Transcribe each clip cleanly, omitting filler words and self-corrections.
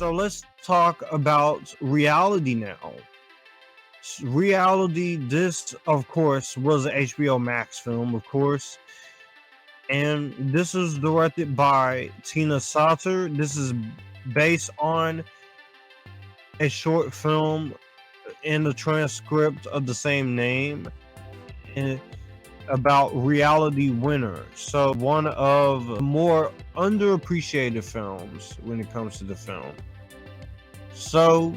So let's talk about reality now. Reality, this of course was an HBO Max film, of course, and this is directed by Tina Sauter. This is based on a short film in the transcript of the same name, and about reality winners. So one of the more underappreciated films when it comes to the film. So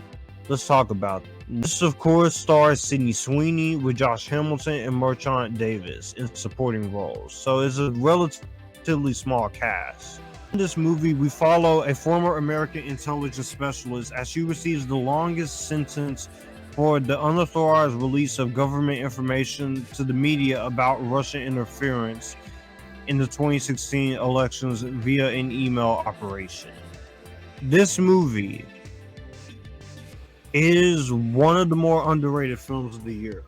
let's talk about it. This of course stars Sydney Sweeney with Josh Hamilton and Marchánt Davis in supporting roles. So it's a relatively small cast. In this movie, we follow a former American intelligence specialist as she receives the longest sentence for the unauthorized release of government information to the media about Russian interference in the 2016 elections via an email operation. This movie is one of the more underrated films of the year.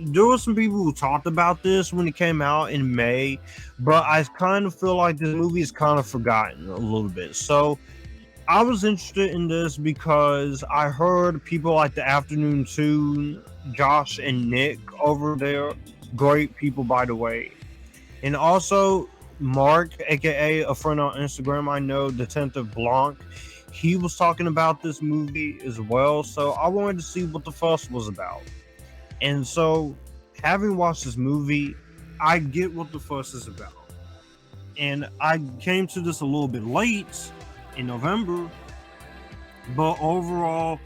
There were some people who talked about this when it came out in May, but I kind of feel like this movie is kind of forgotten a little bit. So I was interested in this because I heard people like the Afternoon Tune, Josh and Nick over there, great people by the way, and also Mark, aka a friend on Instagram I know, Detective Blanc. He was talking about this movie as well, so I wanted to see what the fuss was about. And so, having watched this movie, I get what the fuss is about. And I came to this a little bit late in November, but overall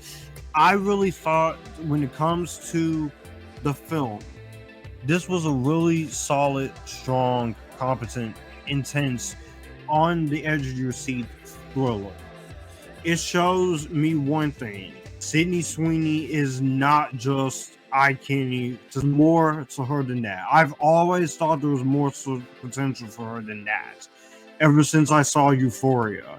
I really thought when it comes to the film, this was a really solid, strong, competent, intense, on the edge of your seat thriller. It shows me one thing: Sydney Sweeney is not just eye candy. There's more to her than that. I've always thought there was more potential for her than that ever since I saw Euphoria.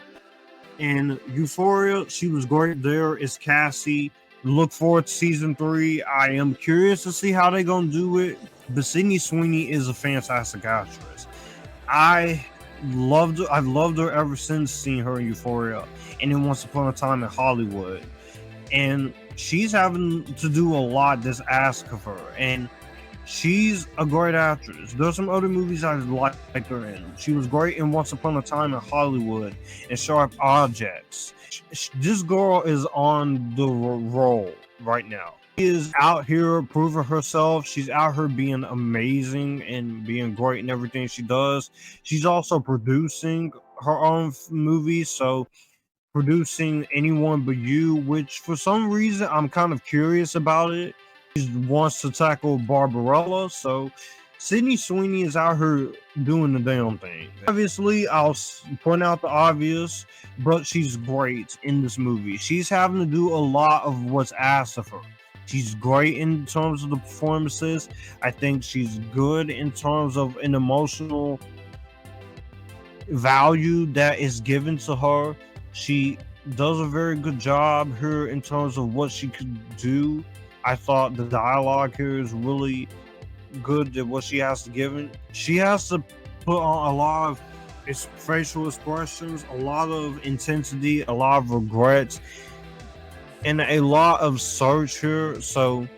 And Euphoria, she was great there as Cassie. Look forward to season 3. I am curious to see how they're gonna do it. But Sydney Sweeney is a fantastic actress. I've loved her ever since seeing her in Euphoria and then Once Upon a Time in Hollywood. And she's having to do a lot that's asked of her. And she's a great actress. There's some other movies I like her in. She was great in Once Upon a Time in Hollywood and Sharp Objects. This girl is on the roll right now. She is out here proving herself. She's out here being amazing and being great in everything she does. She's also producing her own movies, so producing Anyone But You, which for some reason I'm kind of curious about it. She wants to tackle Barbarella, so Sydney Sweeney is out here doing the damn thing. Obviously, I'll point out the obvious, but she's great in this movie. She's having to do a lot of what's asked of her. She's great in terms of the performances. I think she's good in terms of an emotional value that is given to her. She does a very good job here in terms of what she could do. I thought the dialogue here is really good at what she has to give. She has to put on a lot of facial expressions, a lot of intensity, a lot of regrets, and a lot of search here. So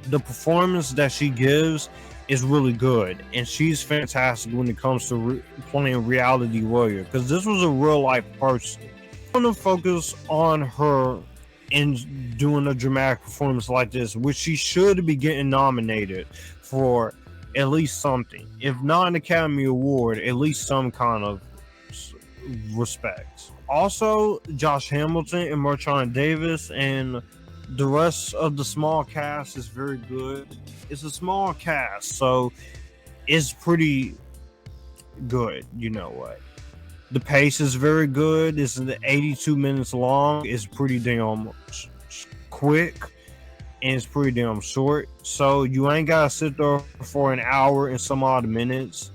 the performance that she gives is really good, and she's fantastic when it comes to playing reality warrior, because this was a real life person. I want to focus on her in doing a dramatic performance like this, which she should be getting nominated for at least something, if not an Academy Award, at least some kind of respect. Also, Josh Hamilton and Marchánt Davis and the rest of the small cast is very good. It's a small cast, so it's pretty good. You know what? The pace is very good. It's 82 minutes long. It's pretty damn quick, and it's pretty damn short. So you ain't gotta sit there for an hour and some odd minutes.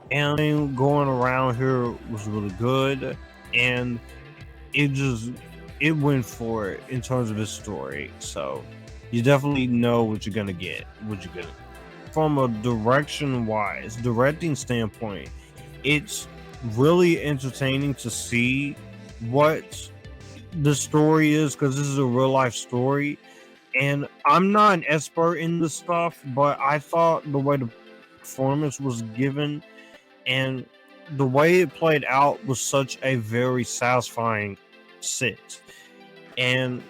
And going around here was really good, and it went for it in terms of its story. So you definitely know what you're gonna get. From a directing standpoint, it's really entertaining to see what the story is, because this is a real life story. And I'm not an expert in this stuff, but I thought the way the performance was given and the way it played out was such a very satisfying sit. And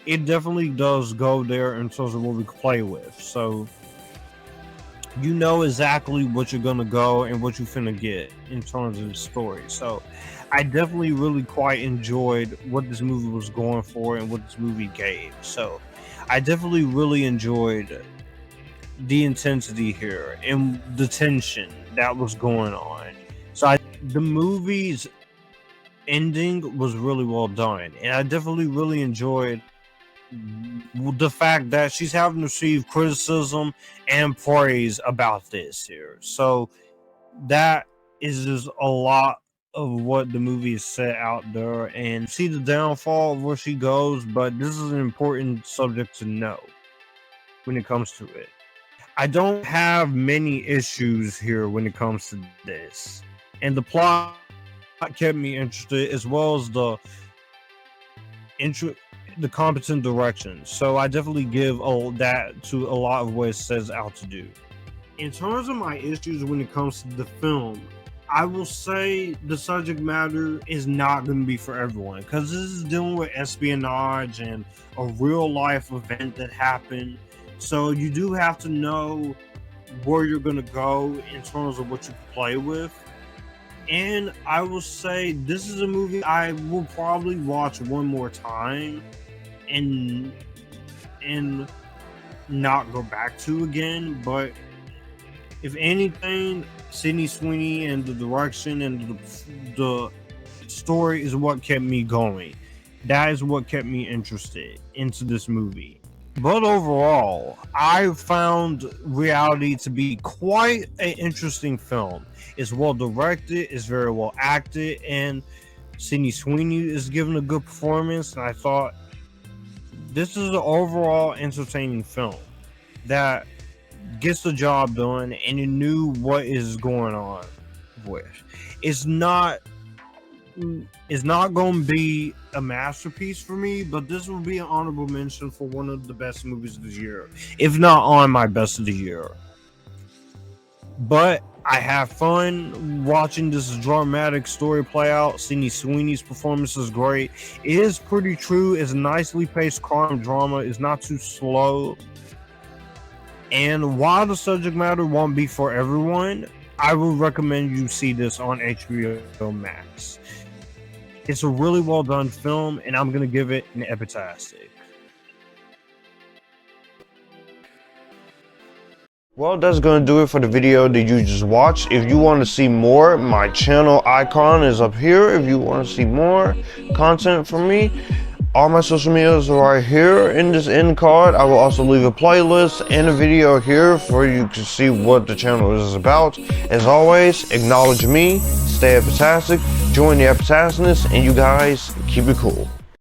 it definitely does go there in terms of what we can play with. So you know exactly what you're gonna go and what you're finna get in terms of the story. So I definitely really quite enjoyed what this movie was going for and what this movie gave. So I definitely really enjoyed the intensity here and the tension that was going on. So the movie's ending was really well done, and I definitely really enjoyed the fact that she's having received criticism and praise about this here. So that is just a lot of what the movie is set out there, and see the downfall of where she goes. But this is an important subject to know when it comes to it. I don't have many issues here when it comes to this, and the plot kept me interested, as well as the competent direction. So I definitely give that to a lot of what it says out to do. In terms of my issues when it comes to the film, I will say the subject matter is not going to be for everyone, because this is dealing with espionage and a real life event that happened. So you do have to know where you're going to go in terms of what you can play with. And I will say this is a movie I will probably watch one more time and not go back to again. But if anything, Sydney Sweeney and the direction and the story is what kept me going. That is what kept me interested into this movie. But overall, I found Reality to be quite an interesting film. It's well directed, it's very well acted, and Sydney Sweeney is giving a good performance. And I thought this is an overall entertaining film that gets the job done, and you knew what is going on with. It's not going to be a masterpiece for me, but this will be an honorable mention for one of the best movies of the year, if not on my best of the year. But I have fun watching this dramatic story play out. Sydney Sweeney's performance is great. It is pretty true. It's a nicely paced crime drama. It's not too slow. And while the subject matter won't be for everyone, I would recommend you see this on HBO Max. It's a really well done film, and I'm going to give it an Epictastic. Well, that's going to do it for the video that you just watched. If you want to see more, my channel icon is up here. If you want to see more content from me, all my social medias are right here in this end card. I will also leave a playlist and a video here for you to see what the channel is about. As always, acknowledge me, stay epitastic, join the Epictasticness, and you guys keep it cool.